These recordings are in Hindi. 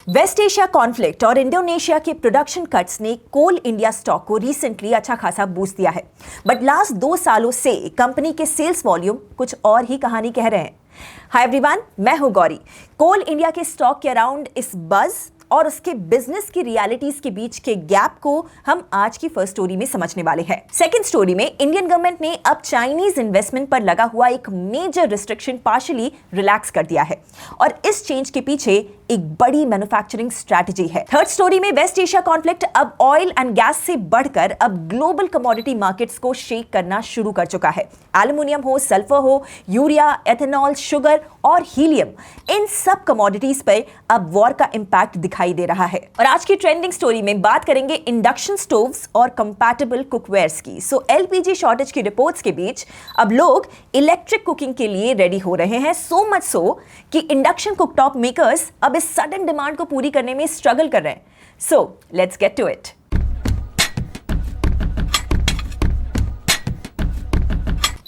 वेस्ट एशिया कॉन्फ्लिक्ट और इंडोनेशिया के प्रोडक्शन कट्स ने कोल इंडिया स्टॉक को रिसेंटली अच्छा खासा बूस्ट दिया है। बट लास्ट 2 सालों से कंपनी के सेल्स वॉल्यूम कुछ और ही कहानी कह रहे हैं। हाय एवरीवन, मैं हूं गौरी। कोल इंडिया के स्टॉक के अराउंड इस बज़ और उसके बिजनेस की रियलिटीज के बीच के गैप को हम आज की फर्स्ट स्टोरी में समझने वाले हैं। सेकंड स्टोरी में इंडियन गवर्नमेंट ने अब चाइनीज इन्वेस्टमेंट पर लगा हुआ एक मेजर रिस्ट्रिक्शन पार्शियली रिलैक्स कर दिया है और इस चेंज के पीछे एक बड़ी मैन्युफैक्चरिंग स्ट्रैटेजी है। थर्ड स्टोरी में वेस्ट एशिया कॉन्फ्लिक्ट अब ऑयल एंड गैस से बढ़कर अब ग्लोबल कमोडिटी मार्केट्स को शेक करना शुरू कर चुका है। एल्युमिनियम हो, सल्फर हो, यूरिया, एथेनॉल, शुगर और हीलियम, इन सब कमोडिटीज पर अब वॉर का इंपैक्ट दिखाई दे रहा है। और आज की ट्रेंडिंग स्टोरी में बात करेंगे इंडक्शन स्टोव्स और कंपैटिबल कुकवेयर्स की। सो एलपीजी शॉर्टेज की रिपोर्ट्स के बीच अब लोग इलेक्ट्रिक कुकिंग के लिए रेडी हो रहे हैं, सो मच सो कि इंडक्शन कुकटॉप मेकर्स अब इस सडन डिमांड को पूरी करने में स्ट्रगल कर रहे हैं। So let's get to it.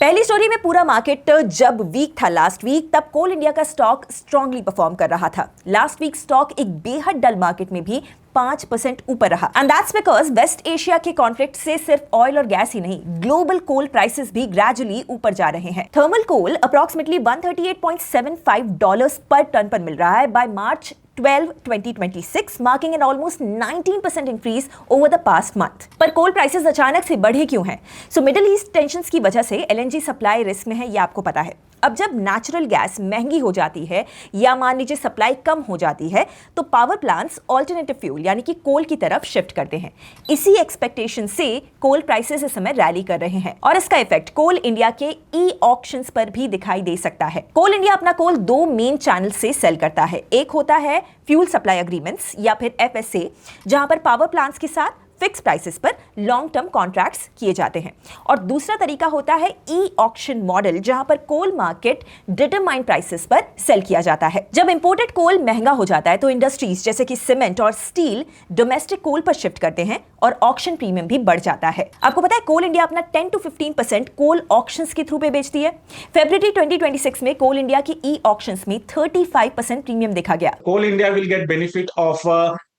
पहली स्टोरी में पूरा मार्केट जब वीक था लास्ट वीक, तब कोल इंडिया का स्टॉक स्ट्रांगली परफॉर्म कर रहा था। लास्ट वीक स्टॉक एक बेहद डल मार्केट में भी 5% ऊपर रहा। And that's because West Asia के कॉन्फ्लिक्ट से सिर्फ ऑयल और गैस ही नहीं, ग्लोबल कोल प्राइसेस भी ग्रेजुअली ऊपर जा रहे हैं। थर्मल कोल अप्रॉक्सिमेटली $138.75 पर टन पर मिल रहा है by March 12, 2026, marking an almost 19% increase over the past month. पर कोल प्राइसेस अचानक से बढ़े क्यों हैं? सो मिडिल ईस्ट टेंशंस की वजह से एलएनजी सप्लाई रिस्क में है, ये आपको पता है। अब जब नेचुरल गैस महंगी हो जाती है या मान लीजिए सप्लाई कम हो जाती है, तो पावर प्लांट्स ऑल्टरनेटिव फ्यूल यानी कि कोल की तरफ शिफ्ट करते हैं। इसी एक्सपेक्टेशन से कोल प्राइसेस इस समय रैली कर रहे हैं और इसका इफेक्ट कोल इंडिया के ई ऑक्शंस पर भी दिखाई दे सकता है। कोल इंडिया अपना कोल 2 मेन चैनल से सेल करता है। एक होता है फ्यूल सप्लाई एग्रीमेंट्स या फिर एफएसए, जहां पर पावर प्लांट्स के साथ फिक्स प्राइसेस पर लॉन्ग टर्म कॉन्ट्रैक्ट्स किए जाते हैं, और दूसरा तरीका होता है ई ऑक्शन मॉडल, जहां पर कोल मार्केट डिटरमाइंड प्राइसेस पर सेल किया जाता है। जब इंपोर्टेड कोल महंगा हो जाता है तो इंडस्ट्रीज जैसे कि सीमेंट और स्टील डोमेस्टिक कोल पर शिफ्ट करते हैं और ऑक्शन प्रीमियम भी बढ़ जाता है। आपको पता है कोल इंडिया अपना 10 to 15% कोल ऑक्शंस के थ्रू पे बेचती है। फरवरी 2026 में कोल इंडिया की ई ऑक्शंस में 35% प्रीमियम देखा गया। Coal India will get benefit of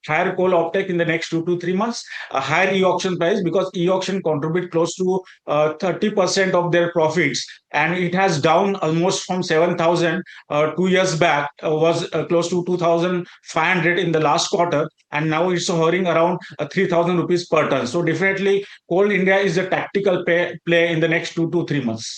higher coal uptake in the next 2 to 3 months, a higher e-auction price, because e-auction contribute close to 30% of their profits, and it has down almost from 7,000 2 years back, was close to 2,500 in the last quarter, and now it's hovering around 3,000 rupees per ton. So definitely Coal India is a tactical play in the next 2 to 3 months.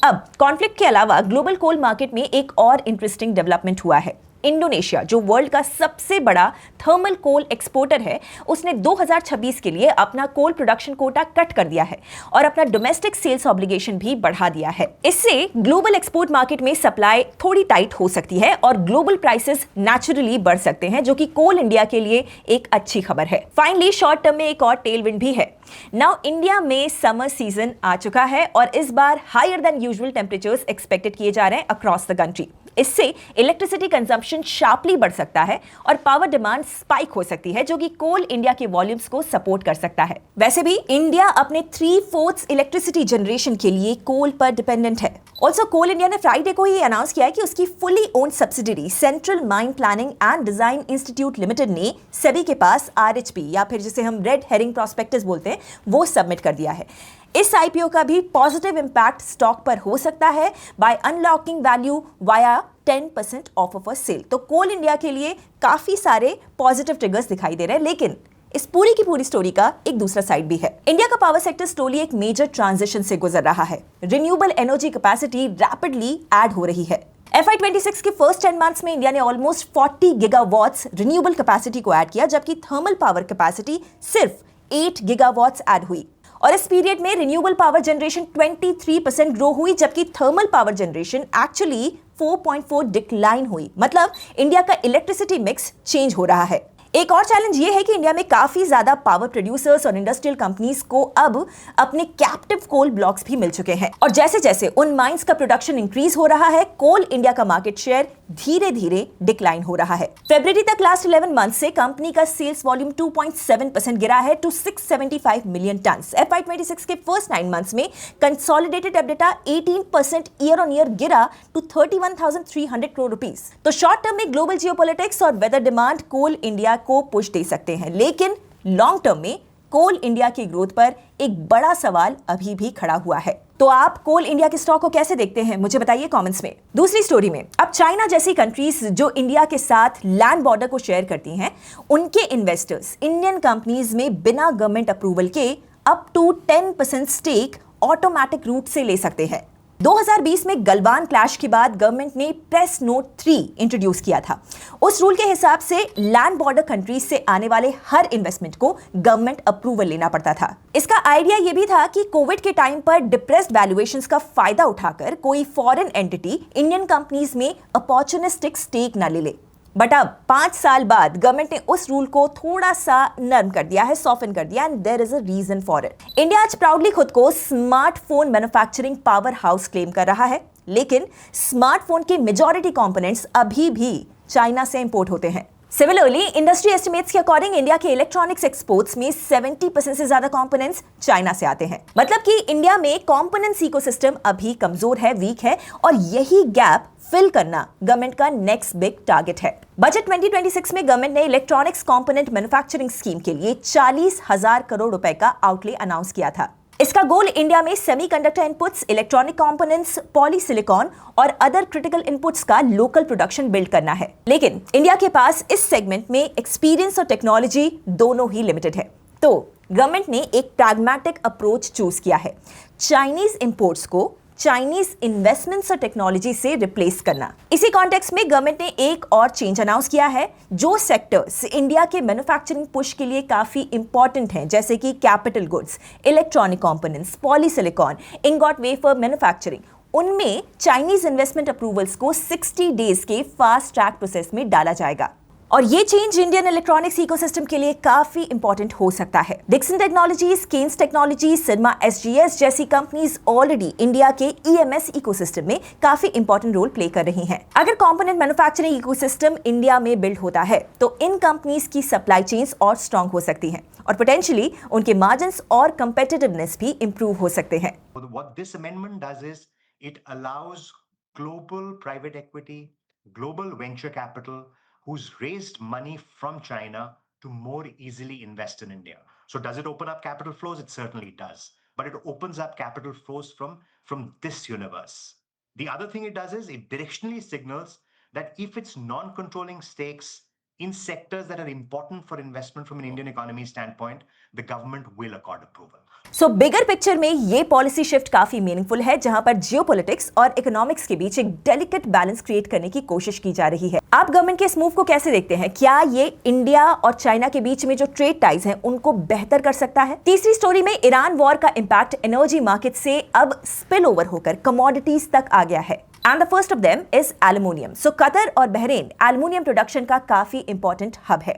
अब कॉन्फ्लिक्ट के अलावा ग्लोबल कोल मार्केट में एक और इंटरेस्टिंग डेवलपमेंट हुआ है। इंडोनेशिया, जो वर्ल्ड का सबसे बड़ा थर्मल कोल एक्सपोर्टर है, उसने 2026 के लिए अपना कोल प्रोडक्शन कोटा कट कर दिया है और अपना डोमेस्टिक सेल्स ऑब्लिगेशन भी बढ़ा दिया है। इससे ग्लोबल एक्सपोर्ट मार्केट में सप्लाई थोड़ी टाइट हो सकती है और ग्लोबल प्राइसेस नेचुरली बढ़ सकते हैं, जो कि कोल इंडिया के लिए एक अच्छी खबर है। फाइनली शॉर्ट टर्म में एक और टेलविंड भी है। नाउ इंडिया में समर सीजन आ चुका है और इस बार higher than usual temperatures expected किए जा रहे हैं अक्रॉस द कंट्री। इससे इलेक्ट्रिसिटी कंजम्पशन शार्पली बढ़ सकता है और पावर डिमांड स्पाइक हो सकती है, जो कि कोल इंडिया के वॉल्यूम्स को सपोर्ट कर सकता है। वैसे भी इंडिया अपने 3/4 इलेक्ट्रिसिटी जनरेशन के लिए कोल पर डिपेंडेंट है। ऑल्सो कोल इंडिया ने फ्राइडे को ही अनाउंस किया है कि उसकी fully owned subsidiary central mine planning and design institute limited ने सेबी के पास आरएचपी या फिर जिसे हम रेड हेरिंग प्रॉस्पेक्टस बोलते हैं, वो सबमिट कर दिया है। इस आईपीओ का भी पॉजिटिव इंपैक्ट स्टॉक पर हो सकता है by unlocking value via 10% off of a sale. तो कोल इंडिया के लिए काफी सारे पॉजिटिव ट्रिगर्स दिखाई दे रहे हैं, लेकिन इस पूरी की पूरी स्टोरी का एक दूसरा साइड भी है। इंडिया का पावर सेक्टर स्लोली एक मेजर ट्रांजिशन से गुजर रहा है। Renewable energy capacity rapidly add हो रही है। FY26 के फर्स्ट 10 मंथ्स में इंडिया ने ऑलमोस्ट 40 गीगावाट्स रिन्यूएबल कैपेसिटी को ऐड किया, जबकि थर्मल पावर कैपेसिटी सिर्फ 8 गीगावाट्स ऐड हुई। और इस पीरियड में रिन्यूएबल पावर जनरेशन 23% ग्रो हुई, जबकि thermal power generation actually 4.4 decline हुई। मतलब इंडिया का इलेक्ट्रिसिटी मिक्स चेंज हो रहा है। एक और चैलेंज ये है कि इंडिया में काफी ज्यादा पावर प्रोड्यूसर्स और इंडस्ट्रियल कंपनीज को अब अपने कैप्टिव कोल ब्लॉक्स भी मिल चुके हैं और जैसे जैसे उन माइंस का प्रोडक्शन इंक्रीज हो रहा है, कोल इंडिया का मार्केट शेयर धीरे धीरे डिक्लाइन हो रहा है। फरवरी तक लास्ट 11 मंथ से कंपनी का सेल्स वॉल्यूम 2.7% गिरा है टू 675 मिलियन टन। FY26 के फर्स्ट 9 मंथ्स में consolidated EBITDA 18% year on year गिरा टू 31,300 करोड़ रुपीस। तो शॉर्ट टर्म में ग्लोबल जियोपॉलिटिक्स और वेदर डिमांड कोल इंडिया को पुश दे सकते हैं, लेकिन लॉन्ग टर्म में कोल इंडिया की ग्रोथ पर एक बड़ा सवाल अभी भी खड़ा हुआ है। तो आप कोल इंडिया के स्टॉक को कैसे देखते हैं, मुझे बताइए कमेंट्स में। दूसरी स्टोरी में अब चाइना जैसी कंट्रीज जो इंडिया के साथ लैंड बॉर्डर को शेयर करती हैं, उनके इन्वेस्टर्स इंडियन कंपनीज में बिना गवर्नमेंट अप्रूवल के up to 10% stake automatic route से ले सकते हैं। 2020 में गलवान क्लैश के बाद गवर्नमेंट ने प्रेस नोट 3 इंट्रोड्यूस किया था। उस रूल के हिसाब से लैंड बॉर्डर कंट्रीज से आने वाले हर इन्वेस्टमेंट को गवर्नमेंट अप्रूवल लेना पड़ता था। इसका आइडिया यह भी था कि कोविड के टाइम पर डिप्रेस्ड वैल्यूएशंस का फायदा उठाकर कोई फॉरेन एंटिटी इंडियन कंपनीज में अपॉर्चुनिस्टिक स्टेक न ले ले। बट अब 5 साल बाद गवर्नमेंट ने उस रूल को थोड़ा सा नरम कर दिया है, सॉफ्टन कर दिया, and there is a reason for it. India आज प्राउडली खुद को smartphone manufacturing power house claim कर रहा है, लेकिन स्मार्टफोन के मेजॉरिटी कंपोनेंट्स अभी भी चाइना से इंपोर्ट होते हैं। सिमिलरली इंडस्ट्री एस्टिमेट्स के अकॉर्डिंग इंडिया के इलेक्ट्रॉनिक्स एक्सपोर्ट्स में 70% से ज्यादा कंपोनेंट्स चाइना से आते हैं। मतलब कि इंडिया में कंपोनेंट्स इकोसिस्टम अभी कमजोर है, वीक है, और यही गैप फिल करना गवर्नमेंट का नेक्स्ट बिग टारगेट है। बजट 2026 में गवर्नमेंट ने इलेक्ट्रॉनिक्स कंपोनेंट मैन्युफैक्चरिंग स्कीम के लिए 40,000 करोड़ रुपए का आउटले अनाउंस किया था। इसका गोल इंडिया में semiconductor inputs, electronic components, polysilicon और अदर क्रिटिकल इनपुट्स का लोकल प्रोडक्शन बिल्ड करना है। लेकिन इंडिया के पास इस सेगमेंट में एक्सपीरियंस और टेक्नोलॉजी दोनों ही लिमिटेड है। तो गवर्नमेंट ने एक प्रैग्मैटिक अप्रोच चूज किया है, चाइनीज इंपोर्ट्स को चाइनीज इन्वेस्टमेंट्स और टेक्नोलॉजी से रिप्लेस करना। इसी कॉन्टेक्स्ट में गवर्नमेंट ने एक और चेंज अनाउंस किया है, जो सेक्टर्स इंडिया के मैन्युफैक्चरिंग पुश के लिए काफी इंपॉर्टेंट हैं, जैसे कि capital goods, electronic components, polysilicon, ingot wafer manufacturing, उनमें चाइनीज इन्वेस्टमेंट अप्रूवल्स को 60 डेज के फास्ट ट्रैक प्रोसेस में डाला जाएगा। और ये चेंज इंडियन इलेक्ट्रॉनिक्स इकोसिस्टम के लिए काफी इंपॉर्टेंट हो सकता है। Dixon technologies, Kaynes technologies, Syrma SGS जैसी कंपनीज ऑलरेडी इंडिया के EMS इकोसिस्टम में काफी इंपॉर्टेंट रोल प्ले कर रही हैं। अगर कंपोनेंट मैन्युफैक्चरिंग इकोसिस्टम इंडिया में बिल्ड होता है तो इन कंपनीज की सप्लाई चेन्स और स्ट्रांग हो सकती हैं और पोटेंशियली उनके मार्जिन्स और कंपेटिटिवनेस भी इंप्रूव हो सकते हैं। What this amendment does is it allows global private equity, global venture capital who's raised money from China to more easily invest in India. So does it open up capital flows? It certainly does. But it opens up capital flows from this universe. The other thing it does is it directionally signals that if it's non-controlling stakes in sectors that are important for investment from an Indian economy standpoint, the government will accord approval. So bigger picture में ये पॉलिसी शिफ्ट काफी मीनिंगफुल है, जहां पर जियोपॉलिटिक्स और इकोनॉमिक्स के बीच एक डेलिकेट बैलेंस क्रिएट करने की कोशिश की जा रही है। आप गवर्नमेंट के इस मूव को कैसे देखते हैं? क्या ये इंडिया और चाइना के बीच में जो ट्रेड टाइज हैं उनको बेहतर कर सकता है? तीसरी स्टोरी में ईरान वॉर का इंपैक्ट एनर्जी मार्केट से अब स्पिल ओवर होकर कमोडिटीज तक आ गया है। And the first of them is aluminium. So Qatar और बहरीन एल्युमिनियम प्रोडक्शन का काफी इंपॉर्टेंट हब है।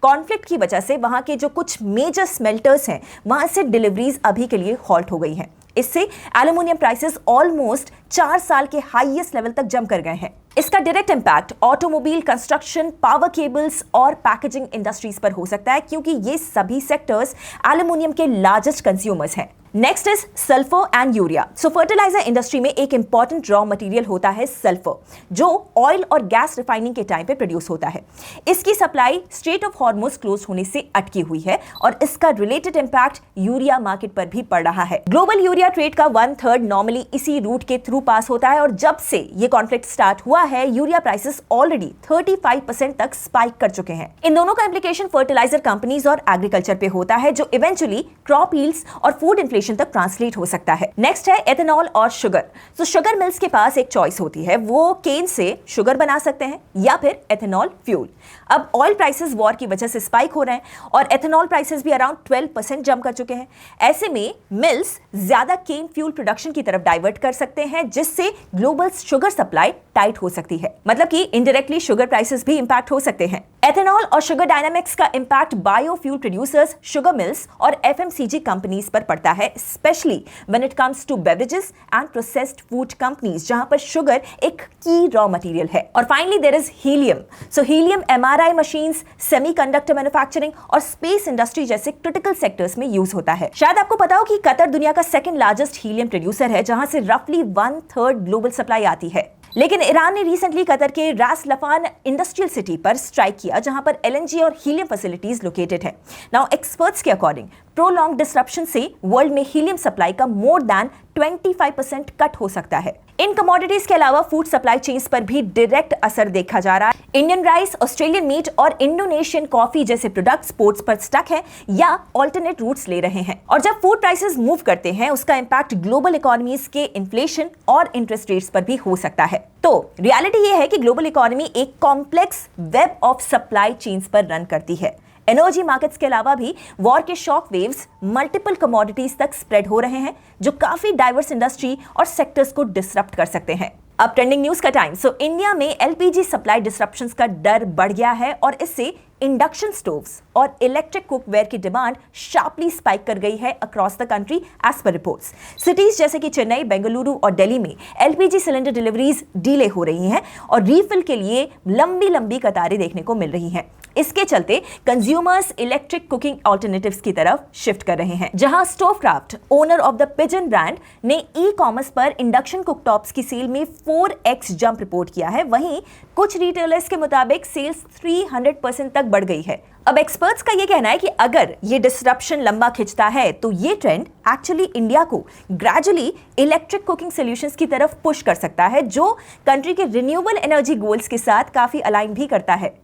कॉन्फ्लिक्ट की वजह से वहां के जो कुछ मेजर स्मेल्टर्स हैं, वहां से डिलीवरीज अभी के लिए हॉल्ट हो गई हैं। इससे एल्युमिनियम प्राइसेस ऑलमोस्ट 4 साल के हाईएस्ट लेवल तक जम कर गए हैं। इसका direct impact automobile, construction, power cables और पैकेजिंग इंडस्ट्रीज पर हो सकता है, क्योंकि ये सभी सेक्टर्स एल्युमिनियम के लार्जेस्ट कंज्यूमर्स हैं। Next is sulphur and urea. So fertiliser industry में एक इंपॉर्टेंट रॉ मटेरियल होता है सल्फर, जो ऑयल और गैस रिफाइनिंग के टाइम पे प्रोड्यूस होता है। इसकी supply straight of Hormuz close होने से अटकी हुई है और इसका रिलेटेड इंपैक्ट यूरिया मार्केट पर भी पड़ रहा है। ग्लोबल यूरिया ट्रेड का 1/3 नॉर्मली इसी रूट के थ्रू पास होता है और जब से ये कॉन्फ्लिक्ट स्टार्ट हुआ है, यूरिया प्राइसेस ऑलरेडी 35% तक स्पाइक कर चुके हैं। इन दोनों का इंप्लीकेशन फर्टिलाइजर कंपनीज और एग्रीकल्चर पे होता है, जो इवेंचुअली क्रॉप यील्ड्स और फूड इन्फ्लेशन तक ट्रांसलेट हो सकता है। नेक्स्ट है एथेनॉल और शुगर। तो शुगर मिल्स के पास एक चॉइस होती है, वो केन से शुगर बना सकते हैं या फिर एथेनॉल फ्यूल। अब ऑयल प्राइसेस वॉर की वजह से स्पाइक हो रहे हैं और एथेनॉल प्राइसेस भी अराउंड 12% जंप कर चुके हैं। ऐसे में मिल्स ज्यादा केन फ्यूल प्रोडक्शन की तरफ डाइवर्ट कर सकते हैं, जिससे ग्लोबल शुगर सप्लाई टाइट हो सकती है। मतलब कि इनडायरेक्टली शुगर प्राइसेस भी इंपैक्ट हो सकते हैं। एथेनॉल और शुगर डायनामिक्स का impact biofuel producers, sugar mills और एफएमसीजी कंपनीज पर पड़ता है, specially when it comes to beverages and processed food companies, जहां पर शुगर एक की रॉ मटेरियल है। और finally there is helium. So helium MRI machines, semiconductor manufacturing और स्पेस इंडस्ट्री जैसे क्रिटिकल सेक्टर्स में यूज होता है। शायद आपको पता हो कि कतर दुनिया का सेकंड लार्जेस्ट हीलियम प्रोड्यूसर है, जहां से रफली 1/3 ग्लोबल सप्लाई आती है। लेकिन ईरान ने रिसेंटली कतर के रास लफान इंडस्ट्रियल सिटी पर स्ट्राइक किया, जहां पर एलएनजी और हीलियम फैसिलिटीज लोकेटेड है। नाउ एक्सपर्ट्स के अकॉर्डिंग प्रोलॉन्ग डिसरप्शन से वर्ल्ड में हीलियम सप्लाई का मोर देन 25% कट हो सकता है। इन कमोडिटीज के अलावा फूड सप्लाई चेन्स पर भी डायरेक्ट असर देखा जा रहा है। इंडियन राइस, ऑस्ट्रेलियन मीट और इंडोनेशियन कॉफी जैसे प्रोडक्ट्स पोर्ट्स पर स्टक है या ऑल्टरनेट रूट्स ले रहे हैं। और जब फूड प्राइसेस मूव करते हैं, उसका इंपैक्ट ग्लोबल इकोनॉमीज के इन्फ्लेशन और इंटरेस्ट रेट्स पर भी हो सकता है। तो रियलिटी ये है कि ग्लोबल इकोनॉमी एक complex web of supply chains पर रन करती है। एनर्जी मार्केट्स के अलावा भी वॉर के शॉक वेव्स मल्टीपल कमोडिटीज तक स्प्रेड हो रहे हैं, जो काफी डाइवर्स इंडस्ट्री और सेक्टर्स को डिसरप्ट कर सकते हैं। अब ट्रेंडिंग न्यूज का टाइम। इंडिया में एलपीजी सप्लाई डिसरप्शंस का डर बढ़ गया है और इससे इंडक्शन स्टोव्स और इलेक्ट्रिक कुकवेयर की डिमांड शार्पली स्पाइक कर गई है across the country as per reports. Cities जैसे कि चेन्नई, बेंगलुरु और दिल्ली में एलपीजी सिलेंडर डिलीवरीज डिले हो रही हैं और रीफिल के लिए लंबी लंबी कतारें देखने को मिल रही हैं। इसके चलते कंज्यूमर्स इलेक्ट्रिक कुकिंग ऑल्टरनेटिव्स की तरफ शिफ्ट कर रहे हैं। जहां Stovekraft, owner of the Pigeon brand, ने ई कॉमर्स पर इंडक्शन कुकटॉप्स की सेल में 4x जंप रिपोर्ट किया है, वहीं कुछ रिटेलर्स के मुताबिक सेल्स 300% तक बढ़ गई है। अब एक्सपर्ट्स का यह कहना है कि अगर ये डिसरप्शन लंबा खिंचता है तो ये ट्रेंड एक्चुअली इंडिया को ग्रेजुअली इलेक्ट्रिक कुकिंग सॉल्यूशंस की तरफ पुश कर सकता है, जो कंट्री के रिन्यूएबल एनर्जी गोल्स के साथ काफी अलाइन भी करता है।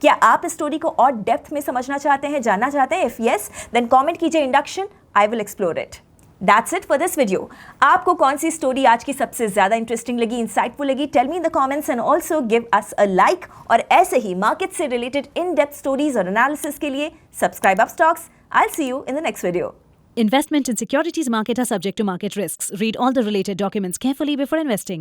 क्या आप इस स्टोरी को और डेप्थ में समझना चाहते हैं, जानना चाहते हैं? इफ यस, देन कमेंट कीजिए induction, I will explore it. That's it for this video. आपको कौन सी स्टोरी आज की सबसे ज्यादा इंटरेस्टिंग लगी, इंसाइटफुल लगी? Tell me in the comments and also give us a like. और ऐसे ही मार्केट से रिलेटेड इन डेप्थ स्टोरीज और एनालिसिस के लिए subscribe Upstox. I'll see you in the next video. Investment in securities market are subject to market risks. Read all the related documents carefully before investing.